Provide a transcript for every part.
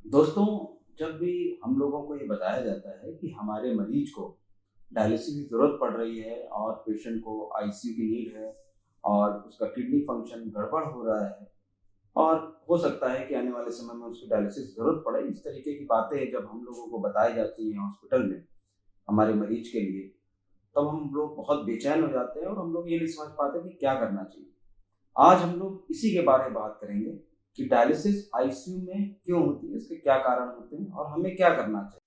दोस्तों, जब भी हम लोगों को ये बताया जाता है कि हमारे मरीज को डायलिसिस की ज़रूरत पड़ रही है और पेशेंट को आईसीयू की नीड है और उसका किडनी फंक्शन गड़बड़ हो रहा है और हो सकता है कि आने वाले समय में उसकी डायलिसिस की ज़रूरत पड़े, इस तरीके की बातें जब हम लोगों को बताई जाती हैं हॉस्पिटल में हमारे मरीज के लिए, तब हम लोग बहुत बेचैन हो जाते हैं और हम लोग ये नहीं समझ पाते कि क्या करना चाहिए। आज हम लोग इसी के बारे में बात करेंगे कि डायलिसिस आईसीयू में क्यों होती है, इसके क्या कारण होते हैं और हमें क्या करना चाहिए।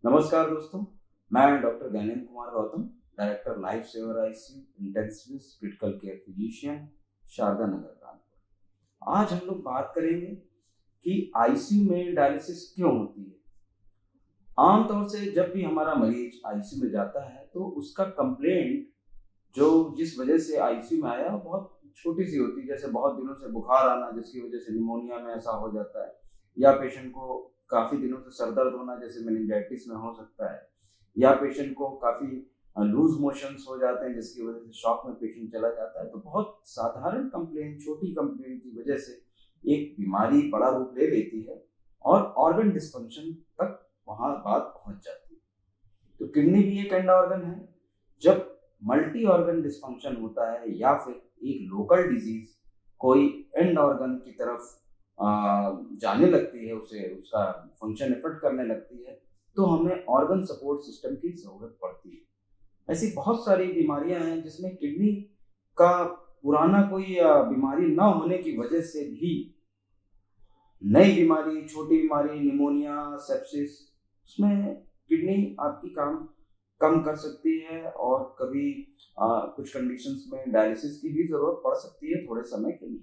नमस्कार दोस्तों, मैं doctor Gyanendra Kumar Gautam, director life saver ICU intensivist critical care physician, Sharda Nagar Kanpur. आज हम लोग बात करेंगे कि आईसीयू में डायलिसिस क्यों होती है। आमतौर से जब भी हमारा मरीज आईसीयू में जाता है तो उसका कंप्लेंट जो जिस वजह से आईसीयू में आया वो बहुत छोटी सी होती है, जैसे बहुत दिनों से बुखार आना जिसकी वजह से निमोनिया में ऐसा हो जाता है, या पेशेंट को काफी दिनों से सर दर्द होना जैसे मेनिंजाइटिस में हो सकता है, या पेशेंट को काफी लूज मोशंस हो जाते हैं जिसकी वजह से शॉक में पेशेंट चला जाता है। तो बहुत साधारण कंप्लेंट, छोटी कंप्लेंट की वजह से एक बीमारी बड़ा रूप ले लेती है और ऑर्गन डिस्फंक्शन तक वहां बात पहुंच जाती है। तो किडनी भी एक एंड ऑर्गन है। जब मल्टी ऑर्गन डिस्फंक्शन होता है या फिर एक लोकल डिजीज कोई एंड ऑर्गन की तरफ जाने लगती है, उसे उसका फंक्शन इफेक्ट करने लगती है, तो हमें ऑर्गन सपोर्ट सिस्टम की जरूरत पड़ती है। ऐसी बहुत सारी बीमारियां हैं जिसमें किडनी का पुराना कोई बीमारी न होने की वजह से भी नई बीमारी, छोटी बीमारी, निमोनिया, सेप्सिस, उसमें किडनी आपकी काम कम कर सकती है और कभी कुछ कंडीशंस में डायलिसिस की भी ज़रूरत पड़ सकती है थोड़े समय के लिए।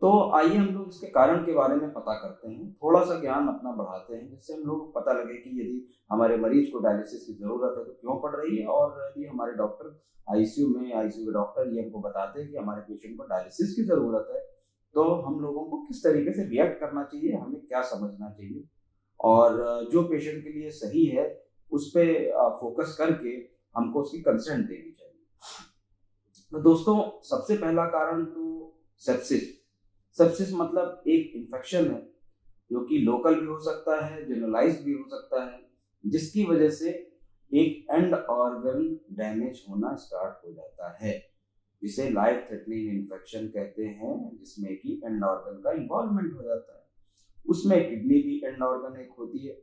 तो आइए हम लोग इसके कारण के बारे में पता करते हैं, थोड़ा-सा ज्ञान अपना बढ़ाते हैं, जिससे हम लोगों को पता लगे कि यदि हमारे मरीज को डायलिसिस की ज़रूरत है तो क्यों पड़ रही है, और यदि हमारे डॉक्टर आईसीयू के डॉक्टर ये हमको बताते हैं कि हमारे पेशेंट को डायलिसिस की ज़रूरत है, तो हम लोगों को किस तरीके से रिएक्ट करना चाहिए, हमें क्या समझना चाहिए और जो पेशेंट के लिए सही है, उस पे फ़ोकस करके हमको उसकी कंसेंट देनी चाहिए। तो दोस्तों, सबसे पहला कारण तो सेप्सिस। सेप्सिस मतलब एक इन्फेक्शन है, जो कि लोकल भी हो सकता है, जनरलाइज़्ड भी हो सकता है, जिसकी वजह से एक एंड ऑर्गन डैमेज होना स्टार्ट हो जाता है, जिसे लाइफ थ्रेटनिंग इन्फेक्शन कहते हैं, जिसमें कि एंड ऑर्गन का इन्वॉल्वमेंट हो जाता है। उसमें किडनी भी एंड ऑर्गन एक होती है।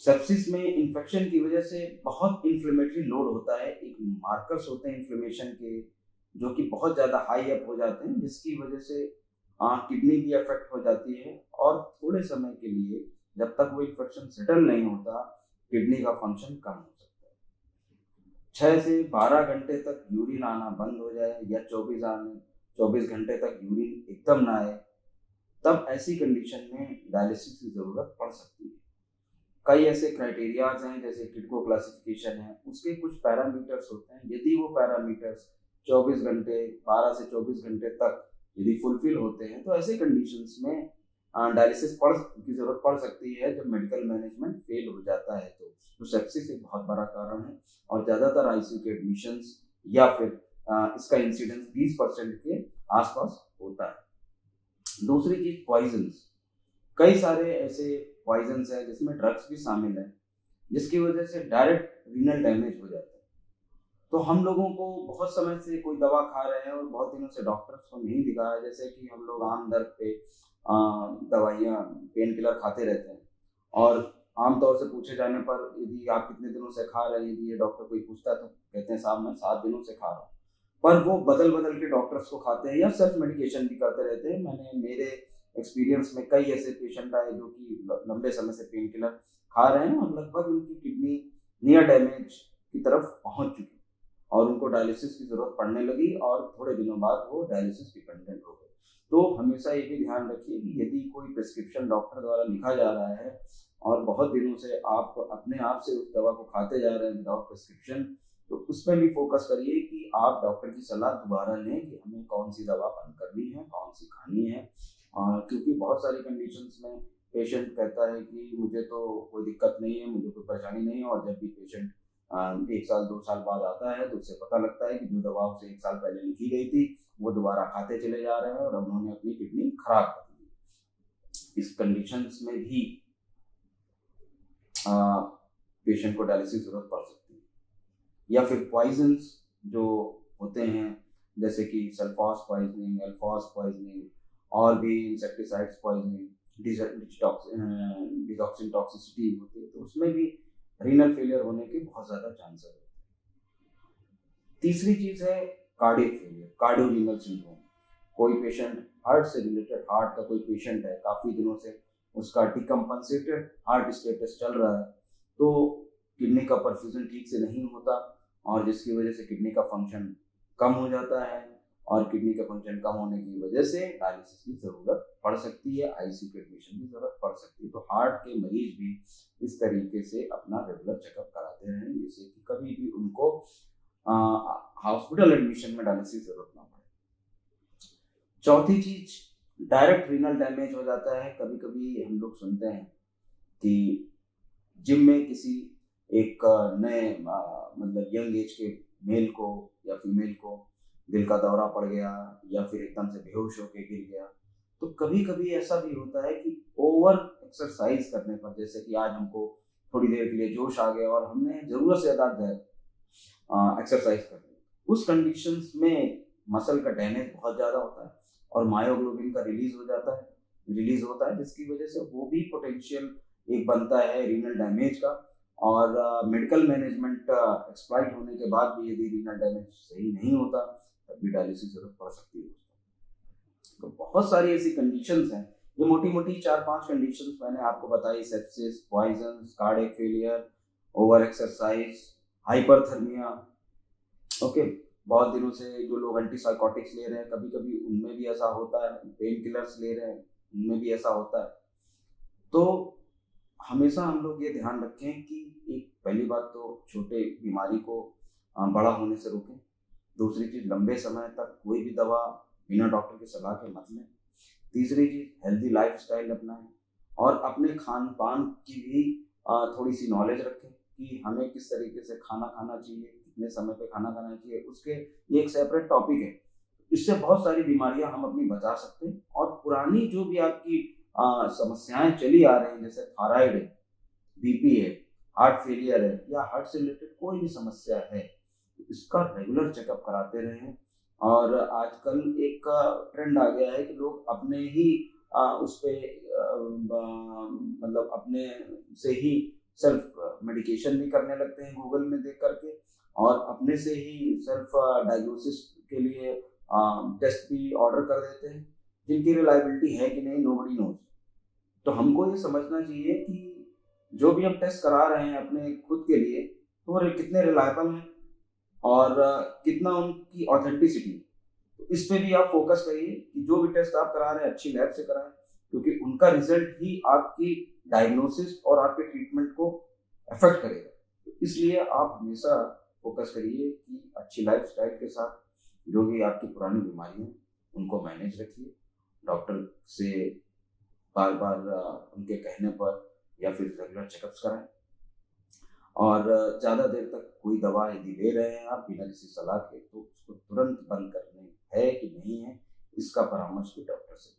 सेप्सिस में इन्फेक्शन की वजह से बहुत इन्फ्लेमेटरी लोड होता है, एक मार्कर्स होते हैं इन्फ्लेमेशन के, जो कि बहुत ज़्यादा हाई अप हो जाते हैं, जिसकी वजह से किडनी भी अफेक्ट हो जाती है और थोड़े समय के लिए, जब तक वो इन्फेक्शन सेटल नहीं होता, किडनी का फंक्शन कम हो सकता है। 6 से 12 घंटे तक यूरिन आना बंद हो जाए या 24 घंटे तक यूरिन एकदम ना आए, तब ऐसी कंडीशन में डायलिसिस की ज़रूरत पड़ सकती है। कई ऐसे क्राइटेरियाज हैं, जैसे किडको क्लासिफिकेशन है, उसके कुछ पैरामीटर्स होते हैं। यदि वो पैरामीटर्स 24 घंटे, 12 से 24 घंटे तक यदि फुलफिल होते हैं, तो ऐसे कंडीशंस में डायलिसिस पड़ की ज़रूरत पड़ सकती है जब मेडिकल मैनेजमेंट फेल हो जाता है तो। सेप्सिस एक बहुत बड़ा कारण है और ज़्यादातर आईसीयू के एडमिशंस या फिर इसका इंसिडेंस 20% के आसपास होता है। दूसरी चीज़ पॉइजन्स। कई सारे ऐसे पॉइजन्स हैं जिसमें ड्रग्स भी शामिल हैं, जिसकी वजह से डायरेक्ट रीनल डैमेज हो जाता है। तो हम लोगों को बहुत समय से कोई दवा खा रहे हैं और बहुत दिनों से डॉक्टर्स को नहीं दिखाया, जैसे कि हम लोग आम दर्द पे दवाइयाँ, पेन किलर खाते रहते हैं और आमतौर से पूछे जाने पर यदि आप कितने दिनों से खा रहे हैं, यदि ये डॉक्टर कोई पूछता है तो कहते हैं साहब मैं 7 दिनों से खा रहा हूँ। पर वो बदल-बदल के डॉक्टर्स को खाते हैं या सेल्फ मेडिकेशन भी करते रहते हैं। मेरे एक्सपीरियंस में कई ऐसे पेशेंट आए जो कि लंबे समय से पेन किलर खा रहे हैं और लगभग उनकी किडनी नियर डैमेज की तरफ पहुंच चुकी और उनको डायलिसिस की ज़रूरत पड़ने लगी और थोड़े दिनों बाद वो डायलिसिस डिपेंडेंट हो गए। तो हमेशा ये भी ध्यान रखिए कि यदि कोई प्रिस्क्रिप्शन डॉक्टर द्वारा लिखा जा रहा है और बहुत दिनों से आप अपने आप से उस दवा को खाते जा रहे हैं विदाउट प्रिस्क्रिप्शन, तो उसमें भी फोकस करिए कि आप डॉक्टर की सलाह दोबारा लें कि हमें कौन सी दवा बंद करनी है, कौन सी खानी है। क्योंकि बहुत सारी कंडीशंस में पेशेंट कहता है कि मुझे तो कोई दिक्कत नहीं है, मुझे कोई परेशानी नहीं है, और जब भी पेशेंट 1 साल 2 साल बाद आता है तो उससे पता लगता है कि जो दवा उसे 1 साल पहले लिखी गई थी वो दोबारा खाते चले जा रहे हैं और अब उन्होंने अपनी किडनी खराब कर दी। इस कंडीशंस में भी पेशेंट को डायलिसिस जरूरत पड़ सकती है। या फिर पॉइजन्स जो होते हैं जैसे कि सल्फास पॉइजनिंग, अल्फास पॉइजनिंग और भी इंसेक्टिसाइड्स पॉइजनिंग, डिटॉक्सिन टॉक्सिसिटी होती है, तो उसमें भी रीनल फेलियर होने के बहुत ज़्यादा चांसेस होते हैं। तीसरी चीज़ है कार्डियक फेलियर, कार्डियोरीनल सिंड्रोम। कोई पेशेंट हार्ट से रिलेटेड, हार्ट का कोई पेशेंट है, काफ़ी दिनों से उसका डिकम्पनसेटेड हार्ट स्टेटस चल रहा है, तो किडनी का परफ्यूजन ठीक से नहीं होता और जिसकी वजह से किडनी का फंक्शन कम हो जाता है और किडनी का फंक्शन कम होने की वजह से डायलिसिस की ज़रूरत पड़ सकती है, आईसीयू के एडमिशन की ज़रूरत पड़ सकती है। तो हार्ट के मरीज भी इस तरीके से अपना रेगुलर चेकअप कराते रहें जिससे कि कभी भी उनको हॉस्पिटल एडमिशन में डायलिसिस ज़रूरत ना पड़े। चौथी चीज़, डायरेक्ट रीनल डैमेज हो जाता है। कभी कभी हम लोग सुनते हैं कि जिम में किसी एक नए मतलब यंग एज के मेल को या फीमेल को दिल का दौरा पड़ गया या फिर एकदम से बेहोश होकर गिर गया। तो कभी कभी ऐसा भी होता है कि ओवर एक्सरसाइज करने पर, जैसे कि आज हमको थोड़ी देर के लिए जोश आ गया और हमने ज़रूरत से ज़्यादा एक्सरसाइज कर ली, उस कंडीशंस में मसल का डैमेज बहुत ज़्यादा होता है और मायोग्लोबिन का रिलीज होता है जिसकी वजह से वो भी पोटेंशियल एक बनता है रीनल डैमेज का। और मेडिकल मैनेजमेंट एक्सप्लॉइट होने के बाद भी यदि रीनल डैमेज सही नहीं होता तब भी डायलिसिस जरूरत पड़ सकती है। तो बहुत सारी ऐसी कंडीशंस हैं, ये मोटी मोटी 4-5 कंडीशंस मैंने आपको बताई, sepsis, poison, cardiac failure, over exercise, hyperthermia. Okay, बहुत दिनों से जो लोग एंटीसाइकोटिक्स ले रहे हैं कभी कभी उनमें भी ऐसा होता है, पेन किलर्स ले रहे हैं उनमें भी ऐसा होता है। तो हमेशा हम लोग ये ध्यान रखें कि एक पहली बात तो छोटे बीमारी को बड़ा होने से रोकें। दूसरी चीज़, लंबे समय तक कोई भी दवा बिना डॉक्टर की सलाह के मत लें। तीसरी चीज़, हेल्दी लाइफस्टाइल अपनाएं और अपने खान पान की भी थोड़ी सी नॉलेज रखें कि हमें किस तरीके से खाना खाना चाहिए, कितने समय पे खाना खाना चाहिए, उसके ये एक सेपरेट टॉपिक है। इससे बहुत सारी बीमारियां हम अपनी बचा सकते हैं और पुरानी जो भी आपकी समस्याएं चली आ रही हैं, जैसे थायराइड है, बीपी है, हार्ट फेलियर है या हार्ट से रिलेटेड कोई भी समस्या है, इसका रेगुलर चेकअप कराते रहें। और आजकल एक ट्रेंड आ गया है कि लोग अपने ही उस पे मतलब अपने से ही सेल्फ मेडिकेशन भी करने लगते हैं गूगल में देख करके और अपने से ही सेल्फ डायग्नोसिस के लिए टेस्ट भी ऑर्डर कर देते हैं जिनकी रिलायबिलिटी है कि नहीं नोबडी नोज। तो हमको ये समझना चाहिए कि जो भी हम टेस्ट करा रहे हैं अपने खुद के लिए तो वो कितने रिलायबल हैं और कितना उनकी ऑथेंटिसिटी। तो इस पे भी आप फोकस करिए कि जो भी टेस्ट आप करा रहे हैं अच्छी लैब से कराएं क्योंकि उनका रिजल्ट ही आपकी डायग्नोसिस और आपके ट्रीटमेंट को अफेक्ट करेगा। तो इसलिए आप हमेशा फोकस करिए कि अच्छी लाइफस्टाइल के साथ जो भी आपकी पुरानी बीमारी है उनको मैनेज रखिए, डॉक्टर से बार बार उनके कहने पर या फिर रेगुलर चेकअप्स कराएं और ज़्यादा देर तक कोई दवा यदि ले रहे हैं आप बिना किसी सलाह के तो उसको तुरंत बंद करनी है कि नहीं है, इसका परामर्श भी डॉक्टर से।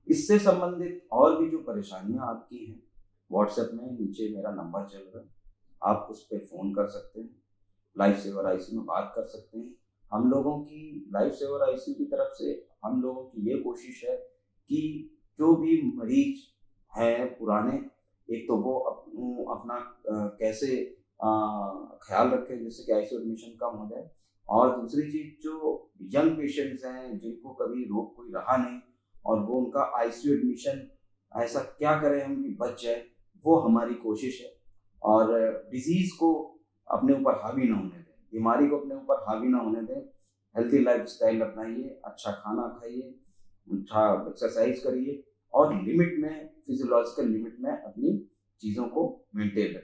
इससे संबंधित और भी जो परेशानियां आपकी हैं, व्हाट्सएप में नीचे मेरा नंबर चल रहा है, आप उस पर फ़ोन कर सकते हैं, लाइफ सेवर आईसीयू में बात कर सकते हैं। हम लोगों की लाइफ सेवर आईसीयू की तरफ से हम लोगों की ये कोशिश है कि जो भी मरीज हैं पुराने, एक तो वो अपना कैसे ख्याल रखें जिससे कि आईसीयू एडमिशन कम हो जाए और दूसरी चीज़ जो यंग पेशेंट्स हैं जिनको कभी रोग कोई रहा नहीं और वो उनका आईसीयू एडमिशन ऐसा क्या करें हम कि बच जाए, वो हमारी कोशिश है। और डिजीज़ को अपने ऊपर हावी ना होने दें, बीमारी को अपने ऊपर हावी ना होने दें। हेल्दी लाइफस्टाइल अपनाइए, अच्छा खाना खाइए, अच्छा एक्सरसाइज करिए और लिमिट में, फिजियोलॉजिकल लिमिट में अपनी चीज़ों को मेंटेन रखिए।